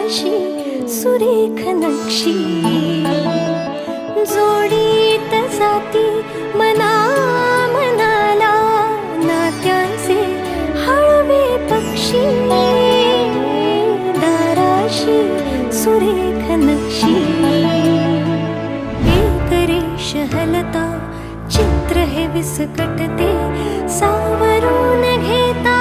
दाराशी सुरेख नक्षी जोडीत जाती मना मनाला नात्यांचे हळवे पक्षी दाराशी सुरेख नक्षी एक रेष हलता चित्र हे विस्कटते सावरून घेता